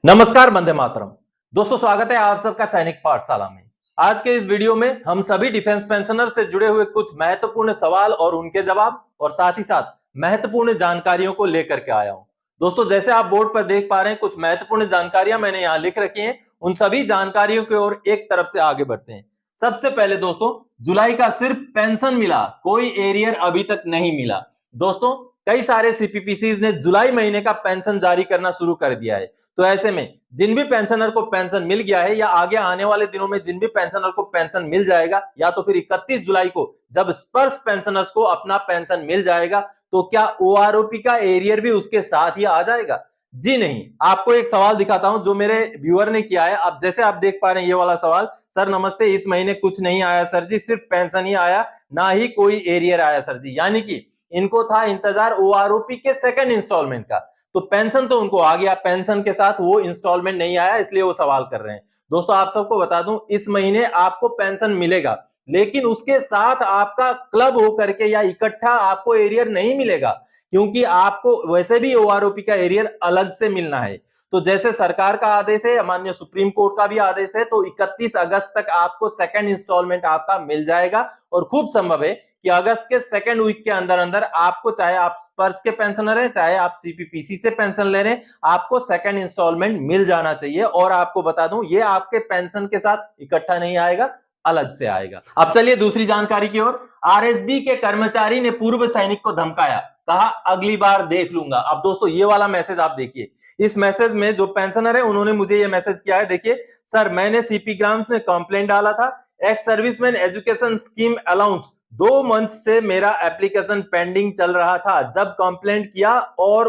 नमस्कार, वंदे मातरम। दोस्तों, स्वागत है आप सबका सैनिक पाठशाला में। आज के इस वीडियो में हम सभी डिफेंस पेंशनर से जुड़े हुए कुछ महत्वपूर्ण सवाल और उनके जवाब और साथ ही साथ महत्वपूर्ण जानकारियों को लेकर के आया हूं। दोस्तों, जैसे आप बोर्ड पर देख पा रहे हैं, कुछ महत्वपूर्ण जानकारियां मैंने यहां लिख रखी हैं। उन सभी जानकारियों की ओर एक तरफ से आगे बढ़ते हैं। सबसे पहले दोस्तों, जुलाई का सिर्फ पेंशन मिला, कोई एरियर अभी तक नहीं मिला। दोस्तों, कई सारे सीपीपीसीज ने जुलाई महीने का पेंशन जारी करना शुरू कर दिया है। तो ऐसे में जिन भी पेंशनर को पेंशन मिल गया है या आगे आने वाले दिनों में जिन भी पेंशनर को पेंशन मिल जाएगा, या तो फिर 31 जुलाई को जब स्पर्श पेंशनर्स को अपना पेंशन मिल जाएगा, तो क्या ओआरओपी का एरियर भी उसके साथ ही आ जाएगा? जी नहीं। आपको एक सवाल दिखाता हूं जो मेरे व्यूअर ने किया है। अब जैसे आप देख पा रहे हैं ये वाला सवाल, सर नमस्ते, इस महीने कुछ नहीं आया सर जी, सिर्फ पेंशन ही आया, ना ही कोई एरियर आया सर जी। यानी कि इनको था इंतजार ओआरओपी के सेकंड इंस्टॉलमेंट का। तो पेंशन तो उनको आ गया, पेंशन के साथ वो इंस्टॉलमेंट नहीं आया, इसलिए वो सवाल कर रहे हैं। दोस्तों, आप सबको बता दूं, इस महीने आपको पेंशन मिलेगा, लेकिन उसके साथ आपका क्लब होकर के या इकट्ठा आपको एरियर नहीं मिलेगा, क्योंकि आपको वैसे भी ओआरओपी का एरियर अलग से मिलना है। तो जैसे सरकार का आदेश है, माननीय सुप्रीम कोर्ट का भी आदेश है, तो 31 अगस्त तक आपको सेकंड इंस्टॉलमेंट आपका मिल जाएगा। और खूब संभव है कि अगस्त के सेकंड वीक के अंदर अंदर आपको, चाहे आप स्पर्श के पेंशनर हैं, चाहे आप सीपीपीसी से पेंशन ले रहे हैं, आपको सेकंड इंस्टॉलमेंट मिल जाना चाहिए। और आपको बता दूं, ये आपके पेंशन के साथ इकट्ठा नहीं आएगा, अलग से आएगा। अब चलिए दूसरी जानकारी की ओर। आरएसबी के कर्मचारी ने पूर्व सैनिक को धमकाया, कहा अगली बार देख लूंगा। अब दोस्तों, ये वाला मैसेज आप देखिए। इस मैसेज में जो पेंशनर है उन्होंने मुझे ये मैसेज किया है। देखिए, सर मैंने सीपी ग्राम्स में कंप्लेंट डाला था, ex serviceman education scheme allowance 2 month से मेरा एप्लीकेशन पेंडिंग चल रहा था। जब कंप्लेंट किया और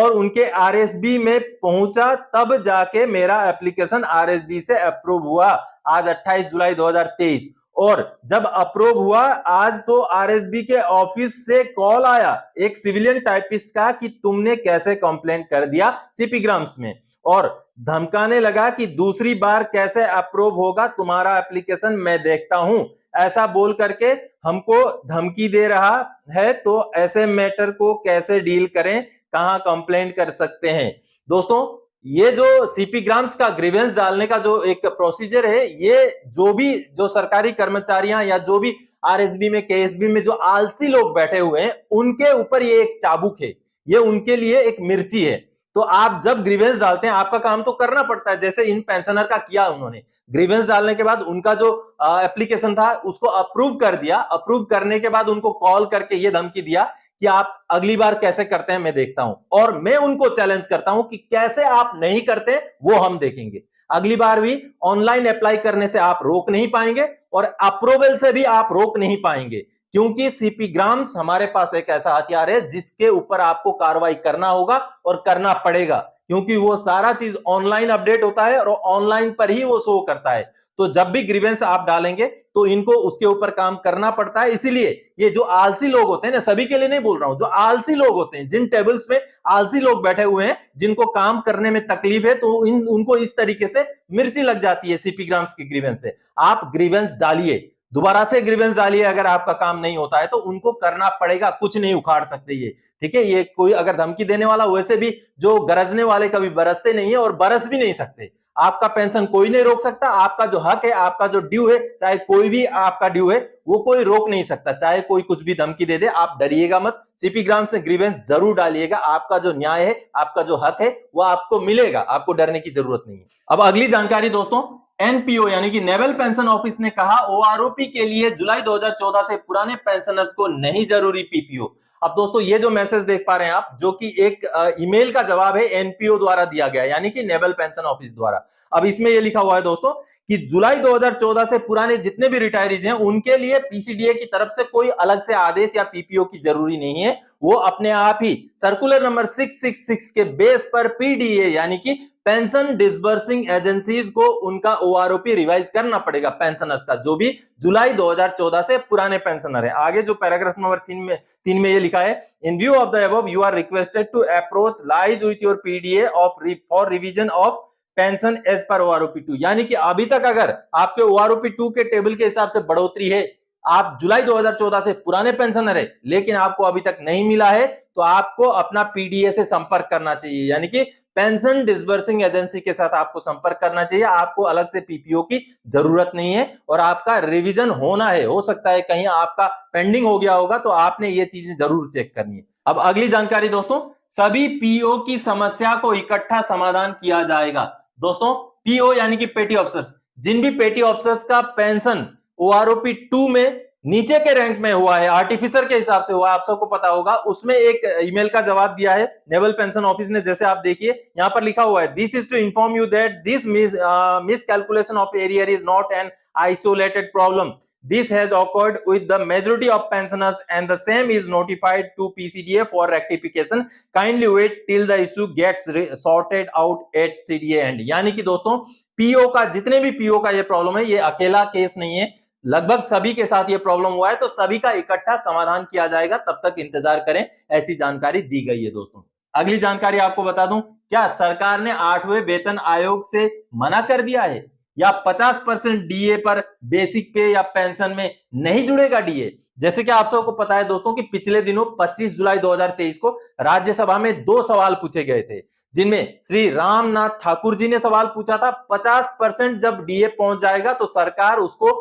उनके आरएसबी में पहुंचा, तब जाके मेरा एप्लीकेशन आरएसबी से अप्रूव हुआ। आज 28 जुलाई 2023, और जब अप्रूव हुआ आज तो आरएसबी के ऑफिस से कॉल आया एक सिविलियन टाइपिस्ट का कि तुमने कैसे कंप्लेंट कर दिया सीपी ग्राम्स में, और धमकाने लगा कि दूसरी बार कैसे अप्रूव होगा तुम्हारा एप्लीकेशन, मैं देखता हूं। ऐसा बोल करके हमको धमकी दे रहा है। तो ऐसे मैटर को कैसे डील करें, कहां कंप्लेंट कर सकते हैं? दोस्तों, ये जो सीपी ग्राम्स का ग्रीवेंस डालने का जो एक प्रोसीजर है, ये जो सरकारी कर्मचारियां या जो भी आरएसबी में, केएसबी में जो आलसी लोग बैठे हुए हैं, उनके ऊपर ये एक चाबुक है, ये उनके लिए एक मिर्ची है। तो आप जब ग्रीवेंस डालते हैं, आपका काम तो करना पड़ता है, जैसे इन पेंशनर का किया उन्होंने। ग्रीवेंस डालने के बाद उनका जो एप्लीकेशन था उसको अप्रूव कर दिया। अप्रूव करने के बाद उनको कॉल करके ये धमकी दिया कि आप अगली बार कैसे करते हैं मैं देखता हूं, और मैं उनको चैलेंज करता हूं कि कैसे आप नहीं करते वो हम देखेंगे। अगली बार भी ऑनलाइन अप्लाई करने से आप रोक नहीं पाएंगे और अप्रूवल से भी आप रोक नहीं पाएंगे, क्योंकि सीपी ग्राम्स हमारे पास एक ऐसा हथियार है जिसके ऊपर आपको कार्रवाई करना होगा और करना पड़ेगा, क्योंकि वो सारा चीज ऑनलाइन अपडेट होता है और ऑनलाइन पर ही वो शो करता है। तो जब भी ग्रीवेंस आप डालेंगे तो इनको उसके ऊपर काम करना पड़ता है। इसीलिए ये जो आलसी लोग होते हैं ना, सभी के लिए नहीं बोल रहा हूं, जो आलसी लोग होते हैं, जिन टेबल्स में आलसी लोग बैठे हुए हैं, जिनको काम करने में तकलीफ है, तो उनको इस तरीके से मिर्ची लग जाती है सीपी ग्राम्स की ग्रीवेंस से। आप ग्रीवेंस डालिए, दोबारा से ग्रीवेंस डालिए। अगर आपका काम नहीं होता है तो उनको करना पड़ेगा, कुछ नहीं उखाड़ सकते ये, ठीक है? ये कोई अगर धमकी देने वाला, वैसे भी जो गरजने वाले कभी बरसते नहीं है और बरस भी नहीं सकते। आपका पेंशन कोई नहीं रोक सकता। आपका जो हक है, आपका जो ड्यू है, चाहे कोई भी आपका ड्यू है, वो कोई रोक नहीं सकता, चाहे कोई कुछ भी धमकी दे दे। आप डरिएगा मत, सीपी ग्राम्स में ग्रीवेंस जरूर डालिएगा। आपका जो न्याय है, आपका जो हक है, वो आपको मिलेगा, आपको डरने की जरूरत नहीं है। अब अगली जानकारी दोस्तों, एनपीओ यानी कि नेवल पेंशन ऑफिस ने कहा ओआरओपी के लिए जुलाई 2014 से पुराने पेंशनर्स को नहीं जरूरी पीपीओ। अब दोस्तों, ये जो मैसेज देख पा रहे हैं आप, जो कि एक ईमेल का जवाब है एनपीओ द्वारा दिया गया, यानी कि नेवल पेंशन ऑफिस द्वारा। अब इसमें ये लिखा हुआ है दोस्तों कि जुलाई 2014 से पुराने जितने भी रिटायरीज हैं, उनके लिए पीसीडीए की तरफ से कोई अलग से आदेश या पीपीओ की जरूरी नहीं है। वो अपने आप ही सर्कुलर नंबर 666 के बेस पर पीडीए यानी कि पेंशन डिसबर्सिंग एजेंसीज को उनका ओआरओपी रिवाइज करना पड़ेगा, पेंशनर्स का, जो भी जुलाई 2014 से पुराने पेंशनर है। आगे जो पैराग्राफ नंबर 3 में ये लिखा है, in view of the above you are requested to approach lies with your PDA for revision of pension as per OROP 2। यानी कि अभी तक अगर आपके ओआरओपी 2 के टेबल के हिसाब से बढ़ोतरी है, आप जुलाई 2014 से पुराने पेंशनर है, लेकिन आपको अभी तक नहीं मिला है, तो आपको अपना पीडीए से संपर्क करना चाहिए, यानी कि पेंशन डिसबर्सिंग एजेंसी के साथ आपको संपर्क करना चाहिए। आपको अलग से पीपीओ की जरूरत नहीं है और आपका रिवीजन होना है। हो सकता है कहीं आपका पेंडिंग हो गया होगा, तो आपने ये चीजें जरूर चेक करनी है। अब अगली जानकारी दोस्तों, सभी पीओ की समस्या को इकट्ठा समाधान किया जाएगा। दोस्तों पीओ यानी कि पेटी ऑफिसर्स, जिन भी पेटी ऑफिसर्स का पेंशन ओआरओपी 2 में नीचे के रैंक में हुआ है, आर्टिफिशियर के हिसाब से हुआ, आप सबको पता होगा, उसमें एक ईमेल का जवाब दिया है नेवल पेंशन ऑफिस ने। जैसे आप देखिए यहां पर लिखा हुआ है, this is to inform you that this miscalculation of arrear is not an isolated problem. This has occurred with the majority of pensioners and the same is notified to PCDA for rectification. Kindly wait till the issue gets sorted out at CDA end. यानी कि दोस्तों PO का, जितने भी PO का ये problem है, ये अकेला केस नहीं है, लगभग सभी के साथ ये प्रॉब्लम हुआ है, तो सभी का इकट्ठा समाधान किया जाएगा। तब तक इंतजार करें, ऐसी जानकारी दी गई है दोस्तों। अगली जानकारी आपको बता दूं, क्या सरकार ने 8वें वेतन आयोग से मना कर दिया है या 50% डीए पर बेसिक पे या पेंशन में नहीं जुड़ेगा डीए? जैसे कि आप सबको पता है दोस्तों कि पिछले दिनों 25 जुलाई 2023 को राज्यसभा में 2 सवाल पूछे गए थे, जिनमें श्री रामनाथ ठाकुर जी ने सवाल पूछा था 50% जब डीए पहुंच जाएगा तो सरकार उसको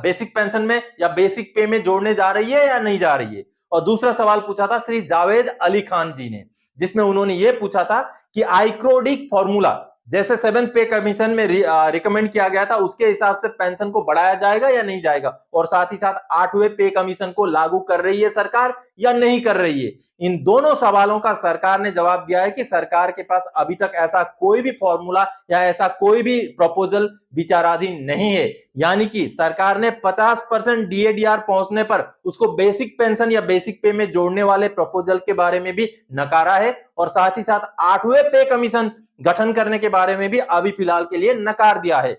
बेसिक पेंशन में या बेसिक पे में जोड़ने जा रही है या नहीं जा रही है। और दूसरा सवाल पूछा था श्री जावेद अली खान जी ने, जिसमें उन्होंने यह पूछा था कि आइक्रोडिक फॉर्मूला जैसे 7th पे कमीशन में रिकमेंड किया गया था, उसके हिसाब से पेंशन को बढ़ाया जाएगा या नहीं जाएगा, और साथ ही साथ 8वें पे कमीशन को लागू कर रही है सरकार या नहीं कर रही है। इन दोनों सवालों का सरकार ने जवाब दिया है कि सरकार के पास अभी तक ऐसा कोई भी फॉर्मूला या ऐसा कोई भी प्रपोजल विचाराधीन नहीं है। यानी कि सरकार ने 50% डीएडीआर पहुंचने पर उसको बेसिक पेंशन या बेसिक पे में जोड़ने वाले प्रपोजल के बारे में भी नकारा है, और साथ ही साथ 8वें पे कमीशन गठन करने के बारे में भी अभी फिलहाल के लिए नकार दिया है।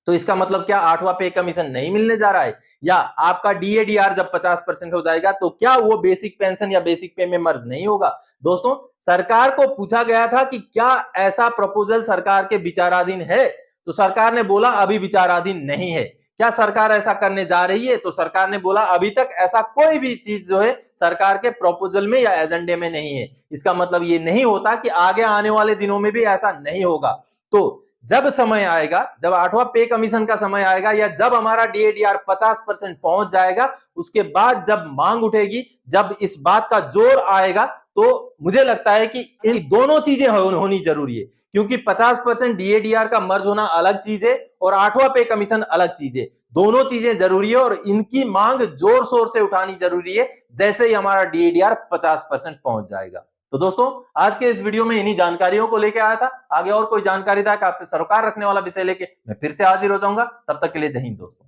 तो इसका मतलब क्या 8वां पे कमीशन नहीं मिलने जा रहा है, या आपका डीएडीआर जब 50% हो जाएगा तो क्या वो बेसिक पेंशन या बेसिक पे में मर्ज नहीं होगा? दोस्तों सरकार को पूछा गया था कि क्या ऐसा प्रपोजल सरकार के विचाराधीन है, तो सरकार ने बोला अभी विचाराधीन नहीं है। क्या सरकार ऐसा करने जा रही है, तो सरकार ने बोला अभी तक ऐसा कोई भी चीज जो है सरकार के प्रपोजल में या एजेंडे में नहीं है। इसका मतलब ये नहीं होता कि आगे आने वाले दिनों में भी ऐसा नहीं होगा। तो जब समय आएगा, जब 8वां पे कमीशन का समय आएगा, या जब हमारा डीएडीआर 50% पहुंच जाएगा, उसके बाद जब मांग उठेगी, जब इस बात का जोर आएगा, तो मुझे लगता है कि इन दोनों चीजें होनी जरूरी है, क्योंकि 50% डीएडीआर का मर्ज होना अलग चीज है और 8वां पे कमीशन अलग चीज है। दोनों चीजें जरूरी है और इनकी मांग जोर शोर से उठानी जरूरी है, जैसे ही हमारा डीएडीआर 50% पहुंच जाएगा। तो दोस्तों आज के इस वीडियो में इन्हीं जानकारियों को लेके आया था। आगे और कोई जानकारी था कि आपसे सरोकार रखने वाला विषय लेके मैं फिर से हाजिर हो जाऊंगा। तब तक के लिए जय हिंद दोस्तों।